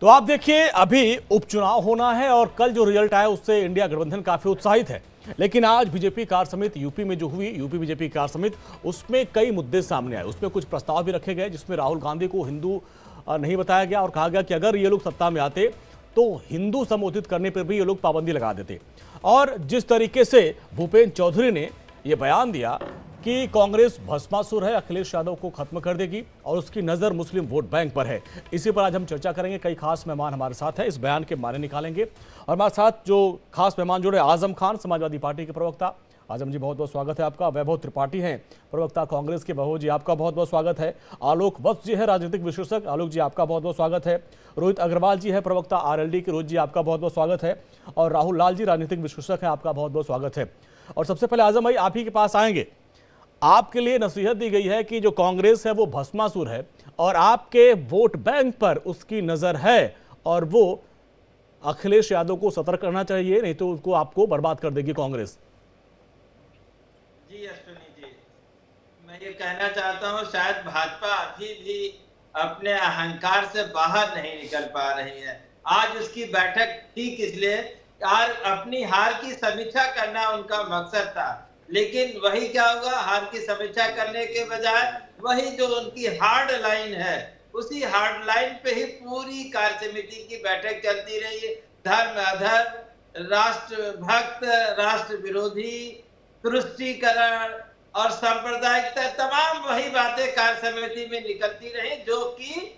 तो आप देखिए, अभी उपचुनाव होना है और कल जो रिजल्ट आया उससे इंडिया गठबंधन काफी उत्साहित है। लेकिन आज बीजेपी कार्य समिति यूपी में जो हुई, यूपी बीजेपी कार्य समिति, उसमें कई मुद्दे सामने आए। उसमें कुछ प्रस्ताव भी रखे गए जिसमें राहुल गांधी को हिंदू नहीं बताया गया और कहा गया कि अगर ये लोग सत्ता में आते तो हिंदू संबोधित करने पर भी ये लोग पाबंदी लगा देते। और जिस तरीके से भूपेंद्र चौधरी ने यह बयान दिया कि कांग्रेस भस्मासुर है, अखिलेश यादव को खत्म कर देगी और उसकी नजर मुस्लिम वोट बैंक पर है, इसी पर आज हम चर्चा करेंगे। कई खास मेहमान हमारे साथ हैं, इस बयान के माने निकालेंगे। और हमारे साथ जो खास मेहमान जुड़े, आजम खान समाजवादी पार्टी के प्रवक्ता। आजम जी बहुत बहुत स्वागत है आपका। वैभव त्रिपाठी हैं प्रवक्ता कांग्रेस के। वैभव जी आपका बहुत बहुत स्वागत है। आलोक वत्स जी है राजनीतिक विश्लेषक। आलोक जी आपका बहुत बहुत स्वागत है। रोहित अग्रवाल जी है प्रवक्ता आरएलडी के। रोहित जी आपका बहुत बहुत स्वागत है। और राहुल लाल जी राजनीतिक विश्लेषक है, आपका बहुत बहुत स्वागत है। और सबसे पहले आजम भाई आप ही के पास आएंगे। आपके लिए नसीहत दी गई है कि जो कांग्रेस है वो भस्मासुर है और आपके वोट बैंक पर उसकी नजर है और वो अखिलेश यादव को सतर्क करना चाहिए, नहीं तो उसको आपको बर्बाद कर देगी कांग्रेस। जी अश्विनी जी, मैं ये कहना चाहता हूँ, शायद भाजपा अभी भी अपने अहंकार से बाहर नहीं निकल पा रही है। आज उसकी बैठक ठीक इसलिए अपनी हार की समीक्षा करना उनका मकसद था, लेकिन वही क्या होगा, हार की समीक्षा करने के बजाय वही जो उनकी हार्ड लाइन है, उसी हार्ड लाइन पे ही पूरी कार्य समिति की बैठक चलती रही है। धर्म अधर्म, राष्ट्र भक्त, राष्ट्र विरोधी, तुष्टीकरण और सांप्रदायिकता, तमाम वही बातें कार्य समिति में निकलती रही जो कि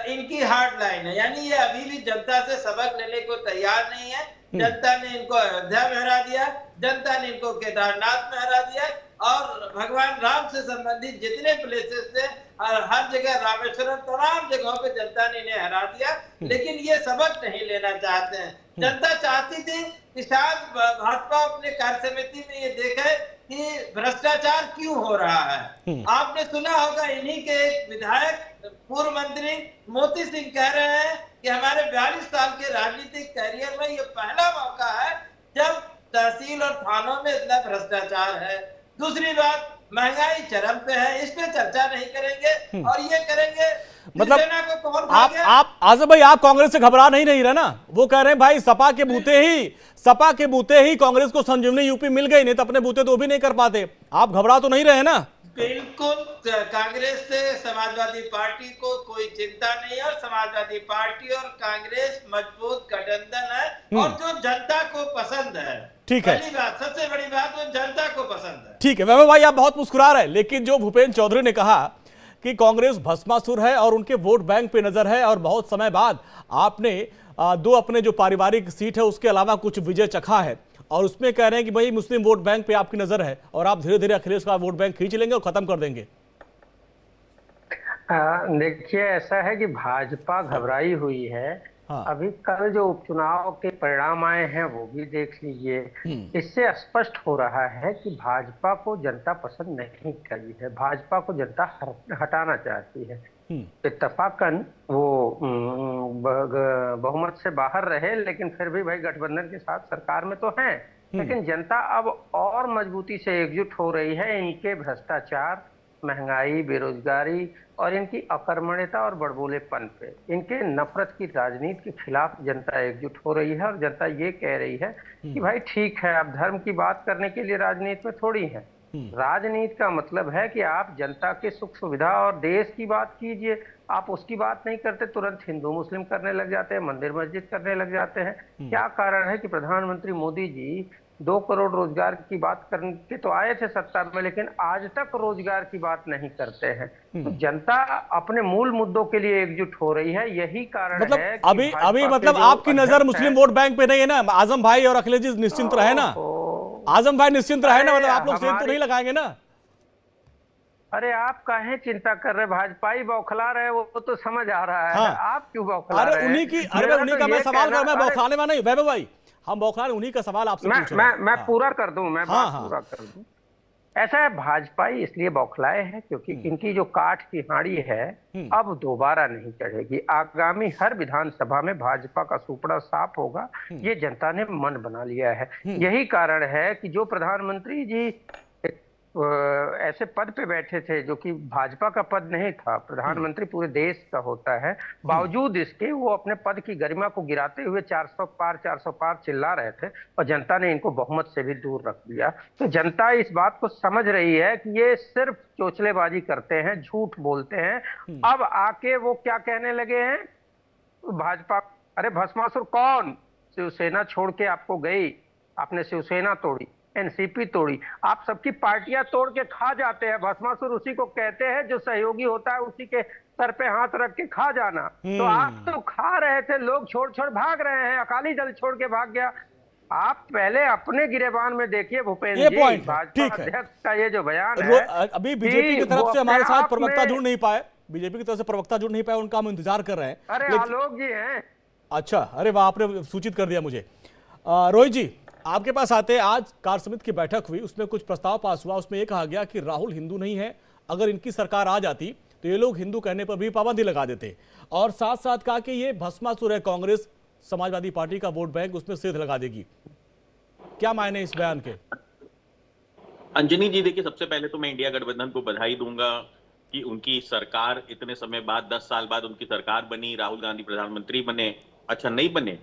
इनकी हार्ड लाइन है। यानी ये अभी भी जनता से सबक लेने को तैयार नहीं है। जनता ने इनको अयोध्या में हरा दिया, जनता ने इनको केदारनाथ में हरा दिया और भगवान राम से संबंधित जितने प्लेसेस थे और हर जगह रामेश्वरम, तमाम जगहों पे जनता ने इन्हें हरा दिया। लेकिन ये सबक नहीं लेना चाहते हैं। जनता चाहती थी कि शायद भाजपा अपने कार्य समिति में ये देखे कि भ्रष्टाचार क्यों हो रहा है। आपने सुना होगा, इन्हीं के एक विधायक पूर्व मंत्री मोती सिंह कह रहे हैं कि हमारे 42 साल के राजनीतिक करियर में ये पहला मौका है जब तहसील और थानों में इतना भ्रष्टाचार है। दूसरी बात, महंगाई चरम पे है, इस पे चर्चा नहीं करेंगे और ये करेंगे मतलब को कौन आप आजम भाई आप कांग्रेस से घबरा नहीं रहे ना। वो कह रहे हैं भाई सपा के बूते ही कांग्रेस को संजीवनी यूपी मिल गई, नहीं तो अपने बूते तो भी नहीं कर पाते। आप घबरा तो नहीं रहे ना? बिल्कुल, कांग्रेस से समाजवादी पार्टी को कोई चिंता नहीं है और समाजवादी पार्टी और कांग्रेस मजबूत गठबंधन है और जो जनता को पसंद है। ठीक है, पहली बात, सबसे बड़ी बात, वो जनता को पसंद है। ठीक है वैभव भाई आप बहुत मुस्कुरा रहे हैं, लेकिन जो भूपेंद्र चौधरी ने कहा कि कांग्रेस भस्मासुर है और उनके वोट बैंक पे नजर है और बहुत समय बाद आपने दो अपने जो पारिवारिक सीट है उसके अलावा कुछ विजय चखा है और उसमें कह रहे हैं कि भाई मुस्लिम वोट बैंक पे आपकी नजर है और आप धीरे धीरे अखिलेश का वोट बैंक खींच लेंगे और खत्म कर देंगे। देखिए, ऐसा है कि भाजपा घबराई हुई है। हाँ। अभी कल जो उपचुनाव के परिणाम आए हैं वो भी देख लीजिए। इससे स्पष्ट हो रहा है कि भाजपा को जनता पसंद नहीं करी है, भाजपा को जनता हटाना चाहती है। इत्तफाकन वो बहुमत से बाहर रहे, लेकिन फिर भी भाई गठबंधन के साथ सरकार में तो हैं। लेकिन जनता अब और मजबूती से एकजुट हो रही है। इनके भ्रष्टाचार, महंगाई, बेरोजगारी और इनकी अकर्मण्यता और बड़बोलेपन पे, इनके नफरत की राजनीति के खिलाफ जनता एकजुट हो रही है। और जनता ये कह रही है कि भाई ठीक है, अब धर्म की बात करने के लिए राजनीति में थोड़ी है। राजनीति का मतलब है कि आप जनता के सुख सुविधा और देश की बात कीजिए। आप उसकी बात नहीं करते, तुरंत हिंदू मुस्लिम करने लग जाते हैं, मंदिर मस्जिद करने लग जाते हैं। क्या कारण है कि प्रधानमंत्री मोदी जी 2 करोड़ रोजगार की बात करके तो आए थे सत्ता में, लेकिन आज तक रोजगार की बात नहीं करते हैं। तो जनता अपने मूल मुद्दों के लिए एकजुट हो रही है। यही कारण मतलब है कि अभी मतलब आपकी नजर मुस्लिम वोट बैंक पे नहीं है ना? आजम भाई और अखिलेश जी निश्चिंत रहे ना? आजम भाई निश्चिंत रहे ना? मतलब आप लोग सेंध तो नहीं लगाएंगे ना? अरे आप काहे चिंता कर रहे? भाजपा ही बौखला रहे, वो तो समझ आ रहा है। हाँ। आप क्यों बौखला रहे? उन्हीं का मैं सवाल कर, मैं बौखलाने वाला नहीं वैभव भाई, हम बौखलाने उन्हीं का सवाल आपसे पूछ रहे हैं। मैं पूरा कर दूं, मैं बात पूरा कर दूं। ऐसा है, भाजपा ही इसलिए बौखलाए हैं क्योंकि इनकी जो काठ की हांडी है अब दोबारा नहीं चढ़ेगी। आगामी हर विधानसभा में भाजपा का सुपड़ा साफ होगा, ये जनता ने मन बना लिया है। यही कारण है कि जो प्रधानमंत्री जी ऐसे पद पे बैठे थे जो कि भाजपा का पद नहीं था, प्रधानमंत्री पूरे देश का होता है, बावजूद इसके वो अपने पद की गरिमा को गिराते हुए 400 पार चिल्ला रहे थे और जनता ने इनको बहुमत से भी दूर रख दिया। तो जनता इस बात को समझ रही है कि ये सिर्फ चोचलेबाजी करते हैं, झूठ बोलते हैं। अब आके वो क्या कहने लगे हैं भाजपा, अरे भस्मासुर कौन, शिवसेना छोड़ के आपको गई, आपने शिवसेना तोड़ी, एनसीपी तोड़ी, आप सबकी पार्टियां तोड़ के खा जाते हैं। भस्मासुर उसी को कहते हैं जो सहयोगी होता है उसी के सर पे हाथ रख के खा जाना। तो आप तो खा रहे थे, लोग छोड़ छोड़ भाग रहे हैं, अकाली दल छोड़ के भाग गया। आप पहले अपने गिरेबान में देखिए भूपेंद्र जी, भाजपा अध्यक्ष का ये जो बयान है, अभी बीजेपी की तरफ से हमारे साथ प्रवक्ता जुड़ नहीं पाए, बीजेपी की तरफ से प्रवक्ता जुड़ नहीं पाए, उनका हम इंतजार कर रहे हैं। अरे आलोक जी हैं। अच्छा, अरे वाह, आपने सूचित कर दिया मुझे। रोहित जी, आपके पास आते हैं, आज कार्य समिति की बैठक हुई, उसमें कुछ प्रस्ताव पास हुआ, उसमें यह कहा गया कि राहुल हिंदू नहीं है, अगर इनकी सरकार आ जाती तो ये लोग हिंदू कहने पर भी पाबंदी लगा देते, और साथ साथ कहा कि ये भस्मासुर है, कांग्रेस समाजवादी पार्टी का वोट बैंक उसमें सेध लगा देगी। क्या मायने इस बयान के? अंजनी जी, देखिए, सबसे पहले तो मैं इंडिया गठबंधन को बधाई दूंगा कि उनकी सरकार इतने समय बाद, 10 साल बाद उनकी सरकार बनी, राहुल गांधी प्रधानमंत्री बने। अच्छा, नहीं बने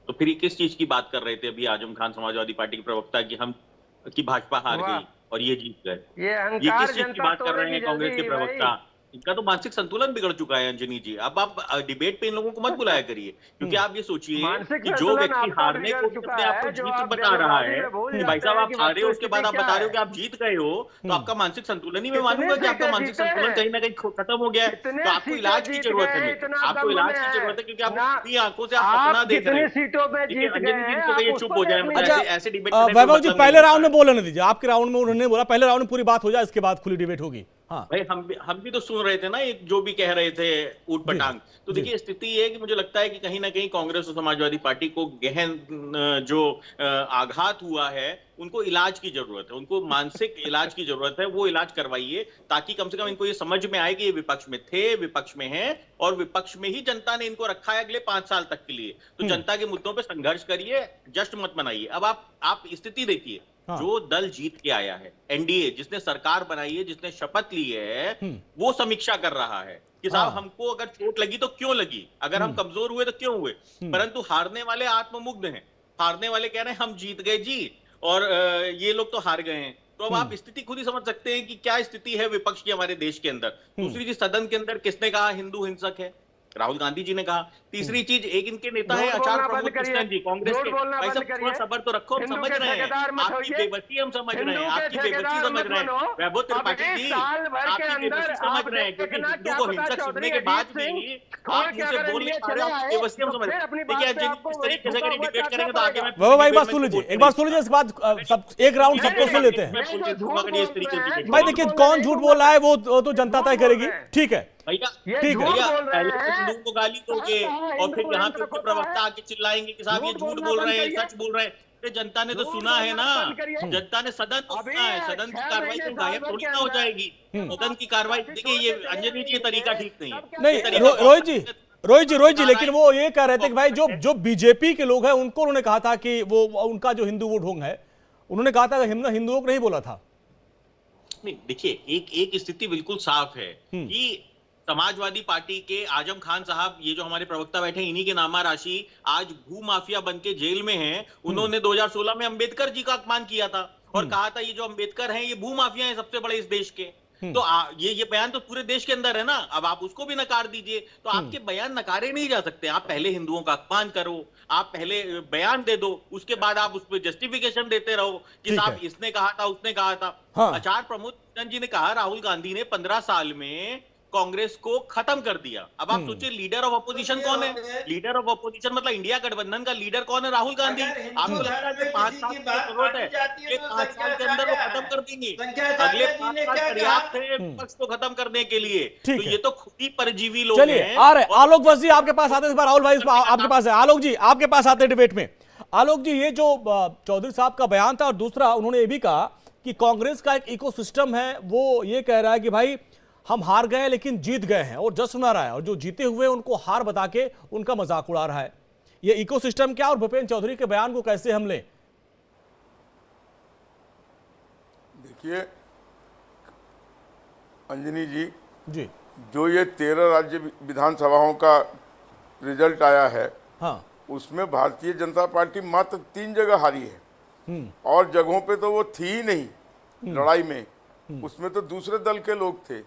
तो फिर किस चीज की बात कर रहे थे अभी आजम खान समाजवादी पार्टी के प्रवक्ता कि भाजपा हार गई और ये जीत गए? ये किस चीज की बात कर रहे हैं कांग्रेस के प्रवक्ता? इनका तो मानसिक संतुलन बिगड़ चुका है अंजनी जी। अब आप डिबेट पे इन लोगों को मत बुलाया करिए, क्योंकि आप ये सोचिए कि जो व्यक्ति हारने को अपने आप को जीत बता रहा है, भाई साहब आप हारे हो, उसके बाद आप बता रहे हो कि आप जीत गए हो, तो आपका मानसिक संतुलन ही मैं मानूंगा कि आपका मानसिक संतुलन कहीं ना कहीं खत्म हो गया है। तो आपको इलाज की जरूरत है, आपको इलाज की जरूरत है, क्योंकि आप अपनी आंखों से आप सपना देख रहे हैं। अंजनी जी को ये चुप हो जाए, ऐसे डिबेट। वैभव जी, पहले राउंड में बोलने दीजिए, आपके राउंड में उन्होंने बोला, पहले राउंड में पूरी बात हो जाए, इसके बाद खुली डिबेट होगी। हाँ भाई, हम भी तो सुन रहे थे ना, एक जो भी कह रहे थे ऊट पटांग। तो देखिए, स्थिति ये है कि मुझे लगता है कि कहीं ना कहीं कांग्रेस और समाजवादी पार्टी को गहन जो आघात हुआ है, उनको इलाज की जरूरत है, उनको मानसिक इलाज की जरूरत है। वो इलाज करवाइए, ताकि कम से कम इनको ये समझ में आए कि ये विपक्ष में थे, विपक्ष में हैं, और विपक्ष में ही जनता ने इनको रखा है अगले 5 साल तक के लिए। तो जनता के मुद्दों पे संघर्ष करिए, जश्न मत मनाइए। अब आप स्थिति देखिए, जो दल जीत के आया है, एनडीए जिसने सरकार बनाई है, जिसने शपथ ली है, वो समीक्षा कर रहा है कि साहब हमको अगर चोट लगी तो क्यों लगी, अगर हम कमजोर हुए तो क्यों हुए। परंतु हारने वाले आत्ममुग्ध हैं, हारने वाले कह रहे हैं हम जीत गए जी, और ये लोग तो हार गए हैं। तो अब आप स्थिति खुद ही समझ सकते हैं कि क्या स्थिति है विपक्ष की हमारे देश के अंदर। दूसरी चीज, सदन के अंदर किसने कहा हिंदू हिंसक है? राहुल गांधी जी ने कहा। तीसरी चीज, एक इनके नेता है आचार्य प्रमोद कृष्णन जी, कांग्रेस के। भाई साहब, थोड़ा सब्र तो रखो, हम समझ रहे हैं आपकी बेबसी, हम समझ रहे हैं आपकी बेबसी, समझ रहे हैं वैभव त्रिपाठी जी, आपकी बेबसी समझ रहे हैं, क्योंकि हिंदू को हिंसक सुनने के बाद भी आप मुझसे बोल नहीं पा रहे हो, आपकी बेबसी हम समझ रहे हैं। देखिए, इस तरीके से अगर डिबेट करेंगे तो आगे वैभव भाई, बात सुन लीजिए, एक बार सुन लीजिए, इसके बाद सब एक राउंड सबको सुन लेते हैं। भाई देखिए, कौन झूठ बोल रहा है वो तो जनता तय करेगी, ठीक है भैया। ठीक है, पहले हिंदुओं को गाली दोगे और फिर यहाँ पे उनके प्रवक्ता आके चिल्लाएंगे कि साहब ये झूठ बोल रहे हैं, सच बोल रहे हैं। तो जनता ने तो सुना है ना, जनता ने सदन तो सुना है, सदन की कार्रवाई तो गायब थोड़ी ना हो जाएगी। सदन की कार्रवाई, देखिए ये अंजनी जी, ये तरीका ठीक नहीं है। नहीं रोहित जी, लेकिन वो ये कह रहे थे कि भाई जो बीजेपी के लोग हैं उनको उन्होंने कहा था कि वो उनका जो हिंदू वोट होंगे है, उन्होंने कहा था कि हिंदुओं को नहीं बोला था। नहीं, देखिए, एक स्थिति बिल्कुल साफ है कि समाजवादी पार्टी के आजम खान साहब, ये जो हमारे प्रवक्ता बैठे, इन्हीं के नामा राशि आज भू माफिया बन के जेल में हैं। उन्होंने 2016 में अंबेडकर जी का अपमान किया था और कहा था ये जो अंबेडकर हैं ये भू माफिया हैं सबसे बड़े इस देश के। तो ये बयान तो पूरे देश के अंदर है ना। अब आप उसको भी नकार दीजिए, तो आपके बयान नकारे नहीं जा सकते। आप पहले हिंदुओं का अपमान करो, आप पहले बयान दे दो, उसके बाद आप उस पर जस्टिफिकेशन देते रहो कि साहब इसने कहा था, उसने कहा था। आचार्य प्रमोद कृष्णन जी ने कहा राहुल गांधी ने 15 साल में कांग्रेस को खत्म कर दिया। अब आप सोचिए, लीडर ऑफ अपोजिशन कौन है? लीडर ऑफ अपोजिशन मतलब इंडिया गठबंधन का लीडर कौन है? राहुल गांधी। आपको लगता है कि 5 साल की जरूरत है? ये 5 साल के अंदर वो खत्म कर देंगे। अगले 5 साल पर्याप्त है विपक्ष को खत्म करने के लिए। तो ये तो खुद ही परजीवी लोग हैं। आ रहे आलोक बस जी आपके पास आते हैं, राहुल भाई आपके पास है। आलोक जी आपके पास आते हैं डिबेट में। आलोक जी, ये जो चौधरी साहब का बयान था, और दूसरा उन्होंने ये भी कहा कि कांग्रेस का एक इकोसिस्टम है, वो ये कह रहा है कि भाई हम हार गए लेकिन जीत गए हैं, और जश्न मना रहा है, और जो जीते हुए उनको हार बता के उनका मजाक उड़ा रहा है। ये इकोसिस्टम क्या, और भूपेंद्र चौधरी के बयान को कैसे हम लें? देखिए, अंजनी जी, जी। जो ये 13 राज्य विधानसभाओं का रिजल्ट आया है, हाँ। उसमें भारतीय जनता पार्टी मात्र 3 जगह हारी है और जगहों पे तो वो थी ही नहीं लड़ाई में, उसमें तो दूसरे दल के लोग थे।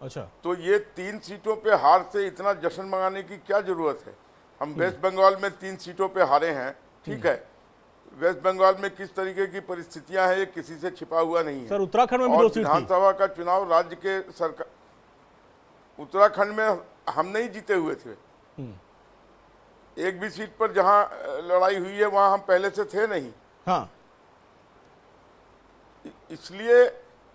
अच्छा। तो ये 3 सीटों पे हार से इतना जश्न मनाने की क्या जरूरत है? हम वेस्ट बंगाल में 3 सीटों पे हारे हैं, ठीक है। वेस्ट बंगाल में किस तरीके की परिस्थितियां हैं ये किसी से छिपा हुआ नहीं है। सर, उत्तराखंड में भी और 2 सीट थी। विधानसभा का चुनाव राज्य के सरकार, उत्तराखंड में हम नहीं जीते हुए थे। एक भी सीट पर जहां लड़ाई हुई है वहां हम पहले से थे नहीं। हाँ। इसलिए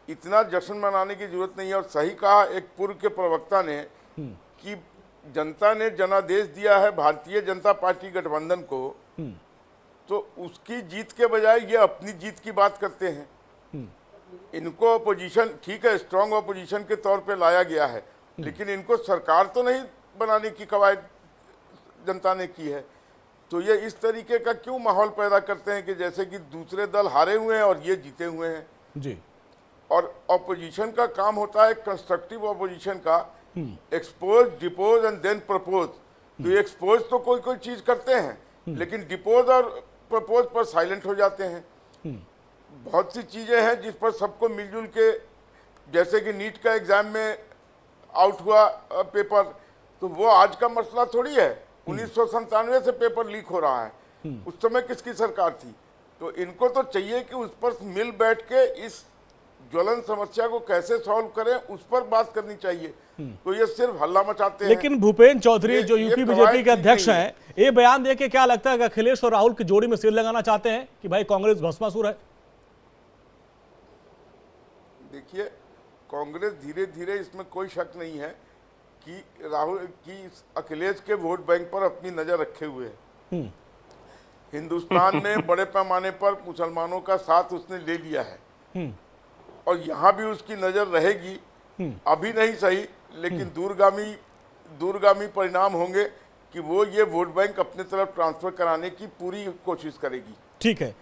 इतना जश्न मनाने की जरूरत नहीं है। और सही कहा एक पूर्व के प्रवक्ता ने कि जनता ने जनादेश दिया है भारतीय जनता पार्टी गठबंधन को, तो उसकी जीत के बजाय ये अपनी जीत की बात करते हैं। इनको अपोजिशन, ठीक है, स्ट्रांग अपोजिशन के तौर पे लाया गया है, लेकिन इनको सरकार तो नहीं बनाने की कवायद जनता ने की है। तो ये इस तरीके का क्यों माहौल पैदा करते हैं कि जैसे कि दूसरे दल हारे हुए हैं और ये जीते हुए हैं। जी। और ऑपोजिशन का काम होता है, कंस्ट्रक्टिव ऑपोजिशन का, expose, depose and then propose. तो ये एक्सपोज तो कोई कोई चीज करते हैं, लेकिन डिपोज और प्रपोज पर साइलेंट हो जाते हैं। बहुत सी चीजें हैं जिस पर सबको मिलजुल के, जैसे कि नीट का एग्जाम में आउट हुआ पेपर, तो वो आज का मसला थोड़ी है। 1997 से पेपर लीक हो रहा है, उस समय किसकी सरकार थी? तो इनको तो चाहिए कि उस पर मिल बैठ के इस ज्वलन समस्या को कैसे सॉल्व करें, उस पर बात करनी चाहिए। तो ये सिर्फ हल्ला मचाते हैं। लेकिन भूपेन्द्र चौधरी जो यूपी बीजेपी के अध्यक्ष नहीं हैं, ये बयान दे के क्या लगता है कि अखिलेश और राहुल की जोड़ी में सिर लगाना चाहते हैं कि भाई कांग्रेस भस्मासुर है? देखिए, कांग्रेस धीरे धीरे, इसमें कोई शक नहीं है कि राहुल की अखिलेश के वोट बैंक पर अपनी नजर रखे हुए है। हिंदुस्तान में बड़े पैमाने पर मुसलमानों का साथ उसने ले लिया है और यहाँ भी उसकी नजर रहेगी। अभी नहीं सही, लेकिन दूरगामी परिणाम होंगे कि वो ये वोट बैंक अपने तरफ ट्रांसफर कराने की पूरी कोशिश करेगी। ठीक है।